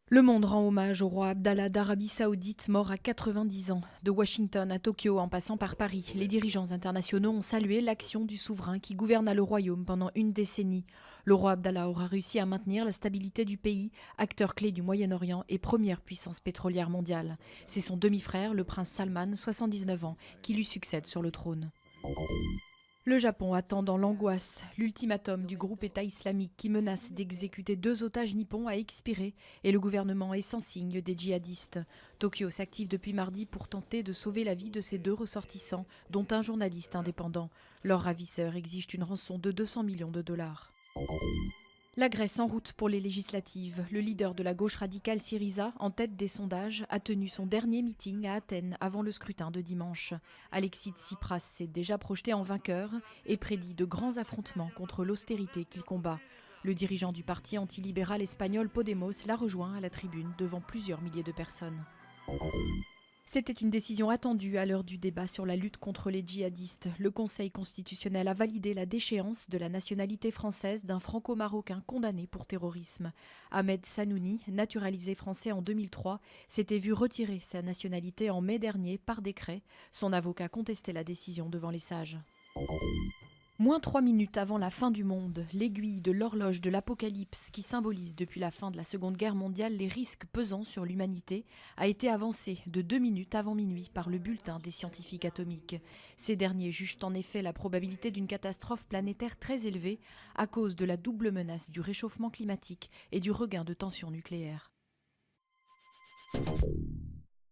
Le monde rend hommage au roi Abdallah d'Arabie Saoudite, mort à 90 ans. De Washington à Tokyo en passant par Paris, les dirigeants internationaux ont salué l'action du souverain qui gouverna le royaume pendant une décennie. Le roi Abdallah aura réussi à maintenir la stabilité du pays, acteur clé du Moyen-Orient et première puissance pétrolière mondiale. C'est son demi-frère, le prince Salman, 79 ans, qui lui succède sur le trône. Le Japon attend dans l'angoisse. L'ultimatum du groupe État islamique qui menace d'exécuter 2 otages nippons a expiré et le gouvernement est sans signe des djihadistes. Tokyo s'active depuis mardi pour tenter de sauver la vie de ces 2 ressortissants, dont un journaliste indépendant. Leurs ravisseurs exigent une rançon de 200 millions de dollars. La Grèce en route pour les législatives. Le leader de la gauche radicale Syriza, en tête des sondages, a tenu son dernier meeting à Athènes avant le scrutin de dimanche. Alexis Tsipras s'est déjà projeté en vainqueur et prédit de grands affrontements contre l'austérité qu'il combat. Le dirigeant du parti antilibéral espagnol Podemos l'a rejoint à la tribune devant plusieurs milliers de personnes. C'était une décision attendue à l'heure du débat sur la lutte contre les djihadistes. Le Conseil constitutionnel a validé la déchéance de la nationalité française d'un franco-marocain condamné pour terrorisme. Ahmed Sanouni, naturalisé français en 2003, s'était vu retirer sa nationalité en mai dernier par décret. Son avocat contestait la décision devant les sages. Moins 3 minutes avant la fin du monde, l'aiguille de l'horloge de l'apocalypse qui symbolise depuis la fin de la Seconde Guerre mondiale les risques pesant sur l'humanité a été avancée de 2 minutes avant minuit par le bulletin des scientifiques atomiques. Ces derniers jugent en effet la probabilité d'une catastrophe planétaire très élevée à cause de la double menace du réchauffement climatique et du regain de tensions nucléaires.